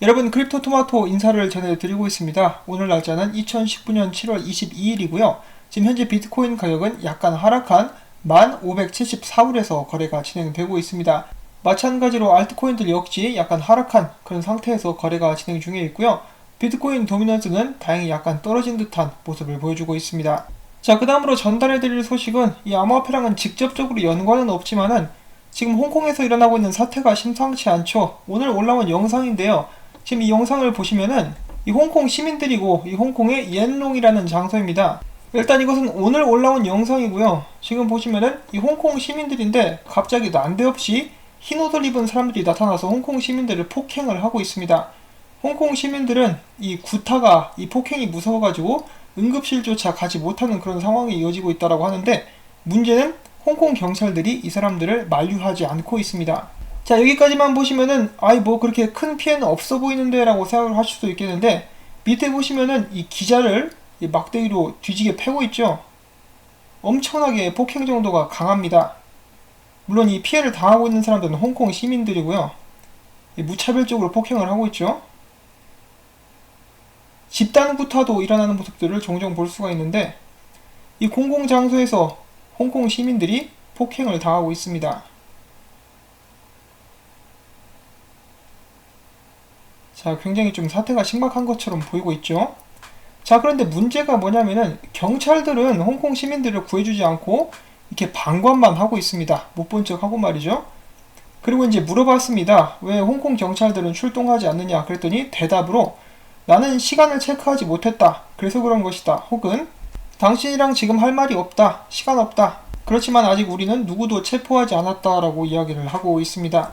여러분, 크립토토마토 인사를 전해드리고 있습니다. 오늘 날짜는 2019년 7월 22일이고요. 지금 현재 비트코인 가격은 약간 하락한 1574불에서 거래가 진행되고 있습니다. 마찬가지로 알트코인들 역시 약간 하락한 그런 상태에서 거래가 진행 중에 있고요. 비트코인 도미넌스는 다행히 약간 떨어진 듯한 모습을 보여주고 있습니다. 자, 그 다음으로 전달해드릴 소식은 이 암호화폐랑은 직접적으로 연관은 없지만은 지금 홍콩에서 일어나고 있는 사태가 심상치 않죠. 오늘 올라온 영상인데요. 지금 이 영상을 보시면은 이 홍콩 시민들이고 이 홍콩의 옌롱이라는 장소입니다. 일단 이것은 오늘 올라온 영상이고요. 지금 보시면은 이 홍콩 시민들인데 갑자기 난데없이 흰 옷을 입은 사람들이 나타나서 홍콩 시민들을 폭행을 하고 있습니다. 홍콩 시민들은 이 구타가 이 폭행이 무서워가지고 응급실조차 가지 못하는 그런 상황이 이어지고 있다고 하는데, 문제는 홍콩 경찰들이 이 사람들을 만류하지 않고 있습니다. 자, 여기까지만 보시면은 뭐 그렇게 큰 피해는 없어 보이는데 라고 생각을 하실 수도 있겠는데, 밑에 보시면은 이 기자를 이 막대기로 뒤지게 패고 있죠. 엄청나게 폭행 정도가 강합니다. 물론 이 피해를 당하고 있는 사람들은 홍콩 시민들이고요. 무차별적으로 폭행을 하고 있죠. 집단 구타도 일어나는 모습들을 종종 볼 수가 있는데, 이 공공장소에서 홍콩 시민들이 폭행을 당하고 있습니다. 자, 굉장히 좀 사태가 심각한 것처럼 보이고 있죠. 자, 그런데 문제가 뭐냐면은 경찰들은 홍콩 시민들을 구해주지 않고 이렇게 방관만 하고 있습니다. 못 본 척 하고 말이죠. 그리고 이제 물어봤습니다. 왜 홍콩 경찰들은 출동하지 않느냐 그랬더니 대답으로 나는 시간을 체크하지 못했다, 그래서 그런 것이다, 혹은 당신이랑 지금 할 말이 없다, 시간 없다, 그렇지만 아직 우리는 누구도 체포하지 않았다 라고 이야기를 하고 있습니다.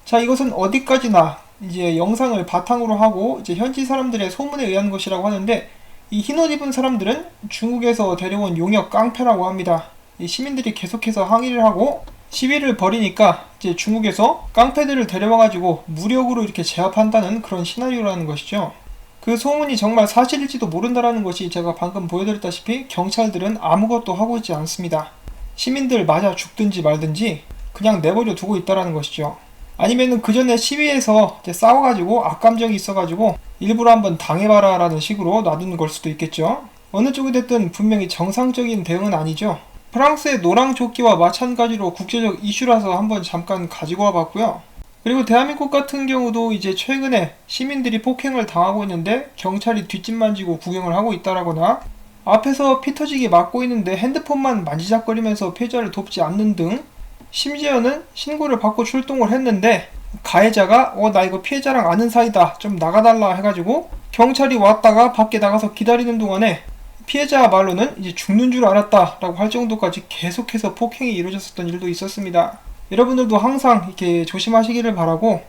자, 이것은 어디까지나 이제 영상을 바탕으로 하고 이제 현지 사람들의 소문에 의한 것이라고 하는데, 이 흰옷 입은 사람들은 중국에서 데려온 용역 깡패라고 합니다. 이 시민들이 계속해서 항의를 하고 시위를 벌이니까 이제 중국에서 깡패들을 데려와가지고 무력으로 이렇게 제압한다는 그런 시나리오라는 것이죠. 그 소문이 정말 사실일지도 모른다라는 것이 제가 방금 보여드렸다시피 경찰들은 아무것도 하고 있지 않습니다. 시민들 맞아 죽든지 말든지 그냥 내버려 두고 있다라는 것이죠. 아니면은 그 전에 시위에서 이제 싸워가지고 악감정이 있어가지고 일부러 한번 당해봐라 라는 식으로 놔두는 걸 수도 있겠죠. 어느 쪽이 됐든 분명히 정상적인 대응은 아니죠. 프랑스의 노랑조끼와 마찬가지로 국제적 이슈라서 한번 잠깐 가지고 와봤고요. 그리고 대한민국 같은 경우도 이제 최근에 시민들이 폭행을 당하고 있는데 경찰이 뒷짐만지고 구경을 하고 있다라거나, 앞에서 피 터지게 막고 있는데 핸드폰만 만지작거리면서 피해자를 돕지 않는 등, 심지어는 신고를 받고 출동을 했는데 가해자가 나 이거 피해자랑 아는 사이다, 좀 나가달라 해가지고 경찰이 왔다가 밖에 나가서 기다리는 동안에 피해자 말로는 이제 죽는 줄 알았다 라고 할 정도까지 계속해서 폭행이 이루어졌었던 일도 있었습니다. 여러분들도 항상 이렇게 조심하시기를 바라고,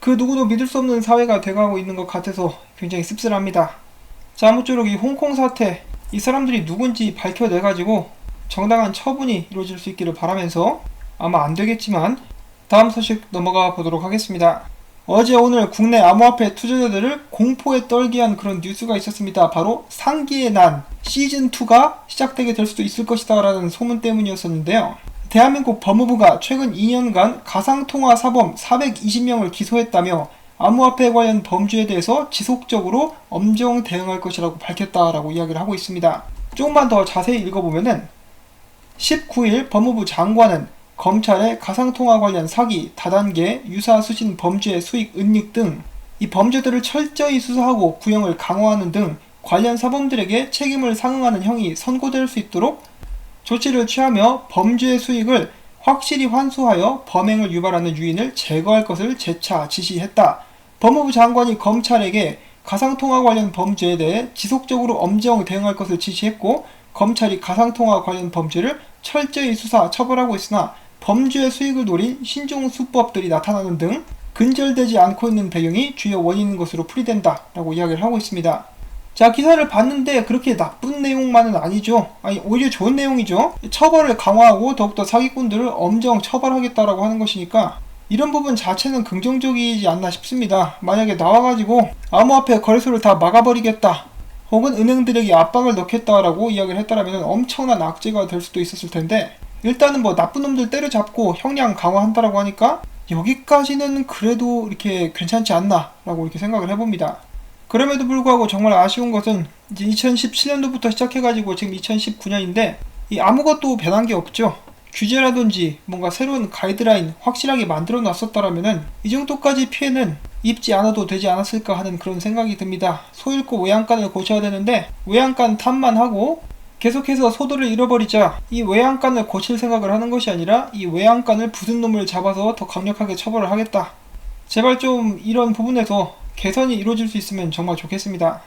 그 누구도 믿을 수 없는 사회가 돼가고 있는 것 같아서 굉장히 씁쓸합니다. 자, 아무쪼록 이 홍콩 사태, 이 사람들이 누군지 밝혀내가지고 정당한 처분이 이루어질 수 있기를 바라면서, 아마 안되겠지만 다음 소식 넘어가 보도록 하겠습니다. 어제 오늘 국내 암호화폐 투자자들을 공포에 떨게 한 그런 뉴스가 있었습니다. 바로 상기의 난 시즌2가 시작되게 될 수도 있을 것이다 라는 소문 때문이었었는데요. 대한민국 법무부가 최근 2년간 가상통화 사범 420명을 기소했다며 암호화폐 관련 범죄에 대해서 지속적으로 엄정 대응할 것이라고 밝혔다라고 이야기를 하고 있습니다. 조금만 더 자세히 읽어보면은 19일 법무부 장관은 검찰의 가상통화 관련 사기, 다단계, 유사 수신 범죄 수익 은닉 등 이 범죄들을 철저히 수사하고 구형을 강화하는 등 관련 사범들에게 책임을 상응하는 형이 선고될 수 있도록 조치를 취하며 범죄 수익을 확실히 환수하여 범행을 유발하는 유인을 제거할 것을 재차 지시했다. 법무부 장관이 검찰에게 가상통화 관련 범죄에 대해 지속적으로 엄정 대응할 것을 지시했고, 검찰이 가상통화 관련 범죄를 철저히 수사, 처벌하고 있으나 범죄 수익을 노린 신종 수법들이 나타나는 등 근절되지 않고 있는 배경이 주요 원인인 것으로 풀이된다 라고 이야기를 하고 있습니다. 자, 기사를 봤는데 그렇게 나쁜 내용만은 아니죠. 오히려 좋은 내용이죠. 처벌을 강화하고 더욱더 사기꾼들을 엄정 처벌하겠다라고 하는 것이니까 이런 부분 자체는 긍정적이지 않나 싶습니다. 만약에 나와가지고 암호화폐 거래소를 다 막아버리겠다, 혹은 은행들에게 압박을 넣겠다라고 이야기를 했다라면 엄청난 악재가 될 수도 있었을 텐데, 일단은 뭐 나쁜 놈들 때려잡고 형량 강화한다라고 하니까 여기까지는 그래도 이렇게 괜찮지 않나 라고 이렇게 생각을 해봅니다. 그럼에도 불구하고 정말 아쉬운 것은 이제 2017년도부터 시작해가지고 지금 2019년인데 이 아무것도 변한 게 없죠. 규제라든지 뭔가 새로운 가이드라인 확실하게 만들어 놨었다라면은 이 정도까지 피해는 입지 않아도 되지 않았을까 하는 그런 생각이 듭니다. 소 잃고 외양간을 고쳐야 되는데 외양간 탓만 하고 계속해서 소들을 잃어버리자 이 외양간을 고칠 생각을 하는 것이 아니라 이 외양간을 부순 놈을 잡아서 더 강력하게 처벌을 하겠다. 제발 좀 이런 부분에서 개선이 이루어질 수 있으면 정말 좋겠습니다.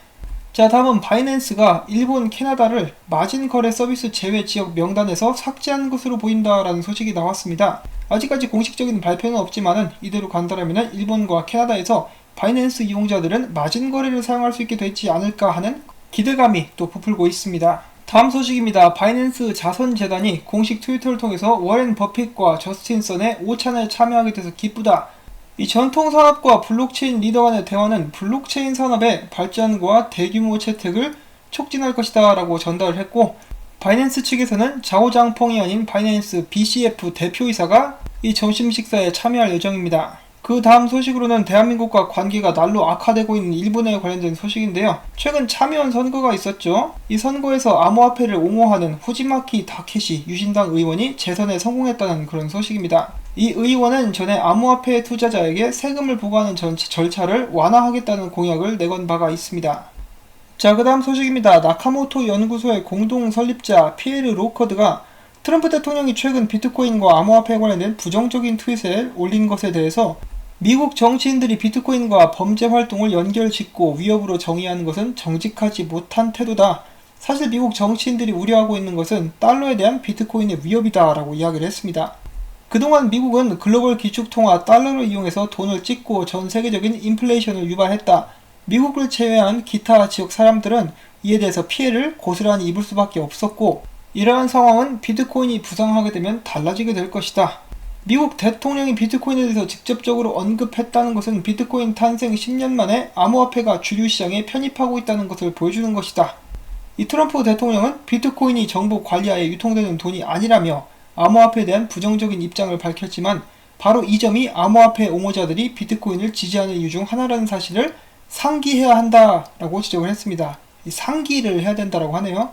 자, 다음은 바이낸스가 일본, 캐나다를 마진 거래 서비스 제외 지역 명단에서 삭제한 것으로 보인다라는 소식이 나왔습니다. 아직까지 공식적인 발표는 없지만은 이대로 간다라면 일본과 캐나다에서 바이낸스 이용자들은 마진 거래를 사용할 수 있게 되지 않을까 하는 기대감이 또 부풀고 있습니다. 다음 소식입니다. 바이낸스 자선재단이 공식 트위터를 통해서 워렌 버핏과 저스틴 선의 오찬에 참여하게 돼서 기쁘다. 이 전통산업과 블록체인 리더 간의 대화는 블록체인 산업의 발전과 대규모 채택을 촉진할 것이다 라고 전달을 했고, 바이낸스 측에서는 자오장펑이 아닌 바이낸스 BCF 대표이사가 이 점심 식사에 참여할 예정입니다. 그 다음 소식으로는 대한민국과 관계가 날로 악화되고 있는 일본에 관련된 소식인데요. 최근 참여연 선거가 있었죠. 이 선거에서 암호화폐를 옹호하는 후지마키 다케시 유신당 의원이 재선에 성공했다는 그런 소식입니다. 이 의원은 전에 암호화폐 투자자에게 세금을 부과하는 절차를 완화하겠다는 공약을 내건 바가 있습니다. 자, 그 다음 소식입니다. 나카모토 연구소의 공동 설립자 피에르 로커드가 트럼프 대통령이 최근 비트코인과 암호화폐에 관련된 부정적인 트윗을 올린 것에 대해서 미국 정치인들이 비트코인과 범죄 활동을 연결짓고 위협으로 정의하는 것은 정직하지 못한 태도다. 사실 미국 정치인들이 우려하고 있는 것은 달러에 대한 비트코인의 위협이다 라고 이야기를 했습니다. 그동안 미국은 글로벌 기축통화 달러를 이용해서 돈을 찍고 전 세계적인 인플레이션을 유발했다. 미국을 제외한 기타 지역 사람들은 이에 대해서 피해를 고스란히 입을 수밖에 없었고, 이러한 상황은 비트코인이 부상하게 되면 달라지게 될 것이다. 미국 대통령이 비트코인에 대해서 직접적으로 언급했다는 것은 비트코인 탄생 10년 만에 암호화폐가 주류 시장에 편입하고 있다는 것을 보여주는 것이다. 이 트럼프 대통령은 비트코인이 정부 관리하에 유통되는 돈이 아니라며 암호화폐에 대한 부정적인 입장을 밝혔지만, 바로 이 점이 암호화폐 옹호자들이 비트코인을 지지하는 이유 중 하나라는 사실을 상기해야 한다라고 지적을 했습니다. 이 상기를 해야 된다라고 하네요.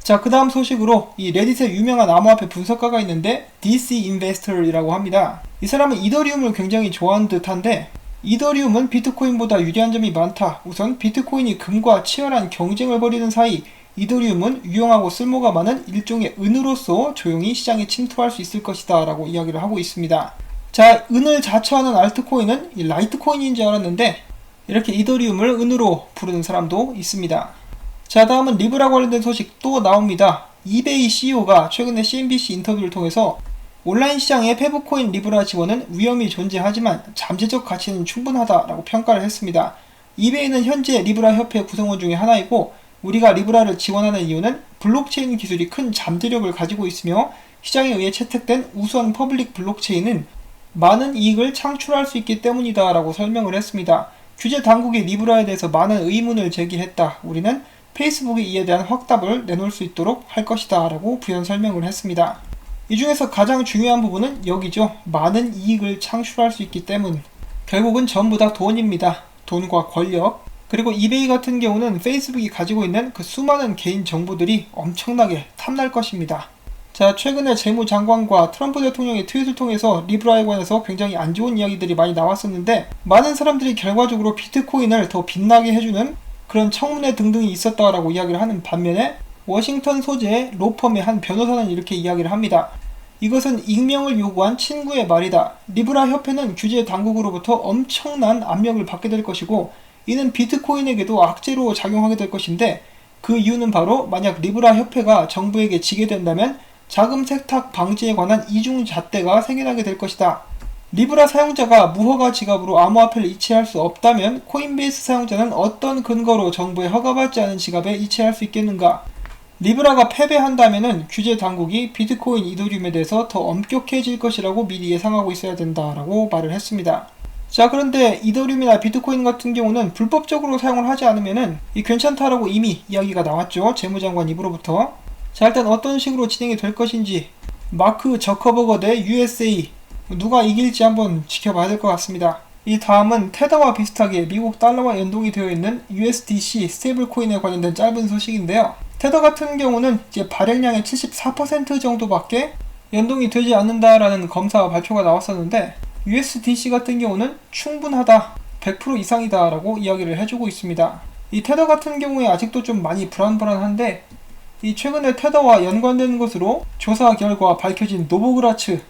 자, 그 다음 소식으로 이 레딧의 유명한 암호화폐 분석가가 있는데 DC 인베스터라고 합니다. 이 사람은 이더리움을 굉장히 좋아하는 듯한데, 이더리움은 비트코인보다 유리한 점이 많다. 우선 비트코인이 금과 치열한 경쟁을 벌이는 사이 이더리움은 유용하고 쓸모가 많은 일종의 은으로서 조용히 시장에 침투할 수 있을 것이다 라고 이야기를 하고 있습니다. 자, 은을 자처하는 알트코인은 이 라이트코인인 줄 알았는데 이렇게 이더리움을 은으로 부르는 사람도 있습니다. 자, 다음은 리브라 관련된 소식 또 나옵니다. 이베이 CEO가 최근에 CNBC 인터뷰를 통해서 온라인 시장에 페브코인 리브라 지원은 위험이 존재하지만 잠재적 가치는 충분하다라고 평가를 했습니다. 이베이는 현재 리브라 협회 구성원 중에 하나이고, 우리가 리브라를 지원하는 이유는 블록체인 기술이 큰 잠재력을 가지고 있으며 시장에 의해 채택된 우수한 퍼블릭 블록체인은 많은 이익을 창출할 수 있기 때문이다 라고 설명을 했습니다. 규제 당국이 리브라에 대해서 많은 의문을 제기했다. 우리는 페이스북이 이에 대한 확답을 내놓을 수 있도록 할 것이다 라고 부연 설명을 했습니다. 이 중에서 가장 중요한 부분은 여기죠. 많은 이익을 창출할 수 있기 때문. 결국은 전부 다 돈입니다. 돈과 권력. 그리고 이베이 같은 경우는 페이스북이 가지고 있는 그 수많은 개인 정보들이 엄청나게 탐날 것입니다. 자, 최근에 재무장관과 트럼프 대통령의 트윗을 통해서 리브라에 관해서 굉장히 안 좋은 이야기들이 많이 나왔었는데, 많은 사람들이 결과적으로 비트코인을 더 빛나게 해주는 그런 청문회 등등이 있었다라고 이야기를 하는 반면에, 워싱턴 소재의 로펌의 한 변호사는 이렇게 이야기를 합니다. 이것은 익명을 요구한 친구의 말이다. 리브라 협회는 규제 당국으로부터 엄청난 압력을 받게 될 것이고, 이는 비트코인에게도 악재로 작용하게 될 것인데, 그 이유는 바로 만약 리브라 협회가 정부에게 지게 된다면 자금 세탁 방지에 관한 이중 잣대가 생겨나게 될 것이다. 리브라 사용자가 무허가 지갑으로 암호화폐를 이체할 수 없다면 코인베이스 사용자는 어떤 근거로 정부에 허가받지 않은 지갑에 이체할 수 있겠는가? 리브라가 패배한다면은 규제 당국이 비트코인 이더리움에 대해서 더 엄격해질 것이라고 미리 예상하고 있어야 된다라고 말을 했습니다. 자, 그런데 이더리움이나 비트코인 같은 경우는 불법적으로 사용을 하지 않으면은 괜찮다라고 이미 이야기가 나왔죠. 재무장관 입으로부터. 자, 일단 어떤 식으로 진행이 될 것인지, 마크 저커버거 대 USA 누가 이길지 한번 지켜봐야 될 것 같습니다. 이 다음은 테더와 비슷하게 미국 달러와 연동이 되어 있는 USDC 스테이블 코인에 관련된 짧은 소식인데요. 테더 같은 경우는 이제 발행량의 74% 정도밖에 연동이 되지 않는다라는 검사 발표가 나왔었는데, USDC 같은 경우는 충분하다, 100% 이상이다 라고 이야기를 해주고 있습니다. 이 테더 같은 경우에 아직도 좀 많이 불안불안한데, 이 최근에 테더와 연관되는 것으로 조사 결과 밝혀진 노보그라츠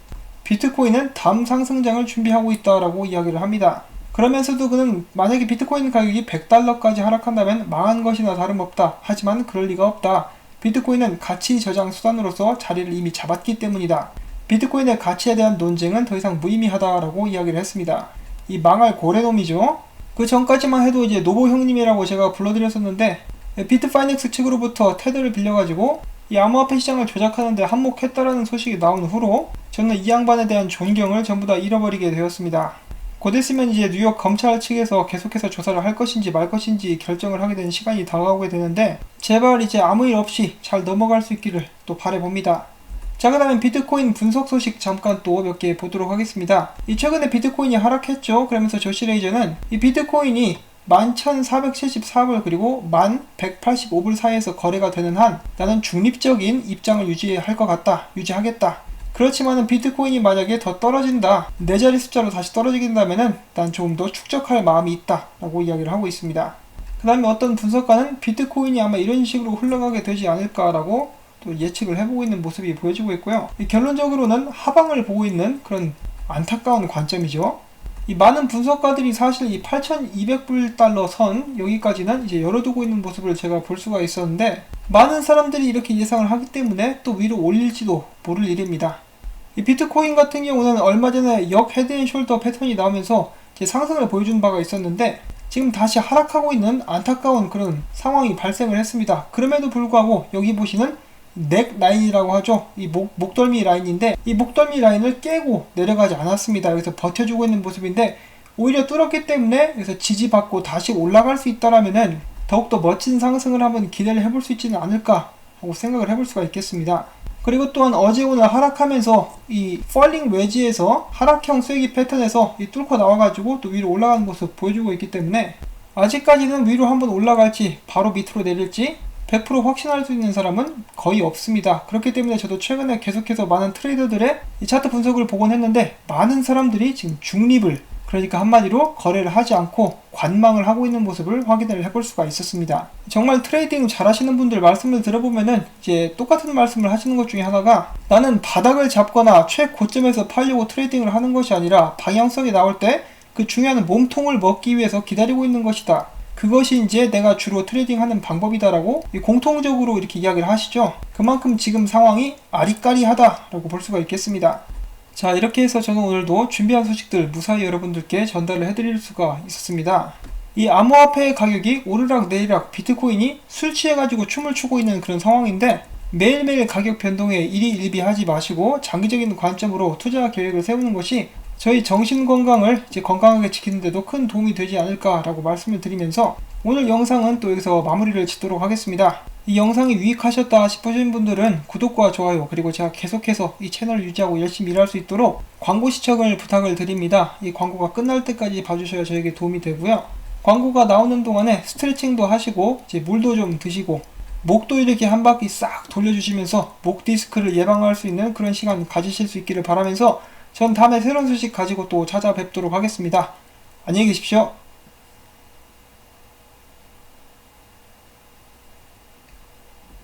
비트코인은 다음 상승장을 준비하고 있다라고 이야기를 합니다. 그러면서도 그는 만약에 비트코인 가격이 100달러까지 하락한다면 망한 것이나 다름없다. 하지만 그럴 리가 없다. 비트코인은 가치 저장 수단으로서 자리를 이미 잡았기 때문이다. 비트코인의 가치에 대한 논쟁은 더 이상 무의미하다라고 이야기를 했습니다. 이 망할 고래놈이죠. 그 전까지만 해도 이제 노보 형님이라고 제가 불러드렸었는데, 비트파이넥스 측으로부터 테더를 빌려가지고 이 암호화폐 시장을 조작하는데 한몫했다라는 소식이 나온 후로 저는 이 양반에 대한 존경을 전부 다 잃어버리게 되었습니다. 곧 있으면 이제 뉴욕 검찰 측에서 계속해서 조사를 할 것인지 말 것인지 결정을 하게 되는 시간이 다가오게 되는데, 제발 이제 아무 일 없이 잘 넘어갈 수 있기를 또 바라봅니다. 자, 그 다음에 비트코인 분석 소식 잠깐 또 몇 개 보도록 하겠습니다. 이 최근에 비트코인이 하락했죠. 그러면서 조시 레이저는 이 비트코인이 11,474불 그리고 1,185불 사이에서 거래가 되는 한 나는 중립적인 입장을 유지할 것 같다, 유지하겠다. 그렇지만은 비트코인이 만약에 더 떨어진다, 네 자리 숫자로 다시 떨어지게 된다면은 난 조금 더 축적할 마음이 있다 라고 이야기를 하고 있습니다. 그 다음에 어떤 분석가는 비트코인이 아마 이런 식으로 흘러가게 되지 않을까라고 또 예측을 해보고 있는 모습이 보여지고 있고요. 결론적으로는 하방을 보고 있는 그런 안타까운 관점이죠. 이 많은 분석가들이 사실 이 8,200불 선 여기까지는 이제 열어두고 있는 모습을 제가 볼 수가 있었는데, 많은 사람들이 이렇게 예상을 하기 때문에 또 위로 올릴지도 모를 일입니다. 이 비트코인 같은 경우는 얼마 전에 역 헤드앤숄더 패턴이 나오면서 이제 상승을 보여준 바가 있었는데, 지금 다시 하락하고 있는 안타까운 그런 상황이 발생을 했습니다. 그럼에도 불구하고 여기 보시는 넥 라인이라고 하죠. 이 목덜미 라인인데, 이 목덜미 라인을 깨고 내려가지 않았습니다. 여기서 버텨주고 있는 모습인데, 오히려 뚫었기 때문에 여기서 지지받고 다시 올라갈 수 있다라면은 더욱더 멋진 상승을 한번 기대를 해볼 수 있지는 않을까 하고 생각을 해볼 수가 있겠습니다. 그리고 또한 어제 오늘 하락하면서 이 펄링 웨지에서 하락형 쐐기 패턴에서 이 뚫고 나와가지고 또 위로 올라가는 모습 보여주고 있기 때문에, 아직까지는 위로 한번 올라갈지 바로 밑으로 내릴지 100% 확신할 수 있는 사람은 거의 없습니다. 그렇기 때문에 저도 최근에 계속해서 많은 트레이더들의 이 차트 분석을 보곤 했는데, 많은 사람들이 지금 중립을, 그러니까 한마디로 거래를 하지 않고 관망을 하고 있는 모습을 확인을 해볼 수가 있었습니다. 정말 트레이딩 잘 하시는 분들 말씀을 들어보면은 이제 똑같은 말씀을 하시는 것 중에 하나가, 나는 바닥을 잡거나 최고점에서 팔려고 트레이딩을 하는 것이 아니라 방향성이 나올 때 그 중요한 몸통을 먹기 위해서 기다리고 있는 것이다. 그것이 이제 내가 주로 트레이딩하는 방법이다라고 공통적으로 이렇게 이야기를 하시죠. 그만큼 지금 상황이 아리까리하다라고 볼 수가 있겠습니다. 자, 이렇게 해서 저는 오늘도 준비한 소식들 무사히 여러분들께 전달을 해드릴 수가 있었습니다. 이 암호화폐의 가격이 오르락 내리락, 비트코인이 술 취해가지고 춤을 추고 있는 그런 상황인데, 매일매일 가격 변동에 일희일비하지 마시고 장기적인 관점으로 투자 계획을 세우는 것이 저희 정신 건강을 이제 건강하게 지키는 데도 큰 도움이 되지 않을까라고 말씀을 드리면서, 오늘 영상은 또 여기서 마무리를 짓도록 하겠습니다. 이 영상이 유익하셨다 싶으신 분들은 구독과 좋아요, 그리고 제가 계속해서 이 채널을 유지하고 열심히 일할 수 있도록 광고 시청을 부탁을 드립니다. 이 광고가 끝날 때까지 봐주셔야 저에게 도움이 되고요. 광고가 나오는 동안에 스트레칭도 하시고 이제 물도 좀 드시고 목도 이렇게 한 바퀴 싹 돌려주시면서 목 디스크를 예방할 수 있는 그런 시간 가지실 수 있기를 바라면서, 전 다음에 새로운 소식 가지고 또 찾아뵙도록 하겠습니다. 안녕히 계십시오.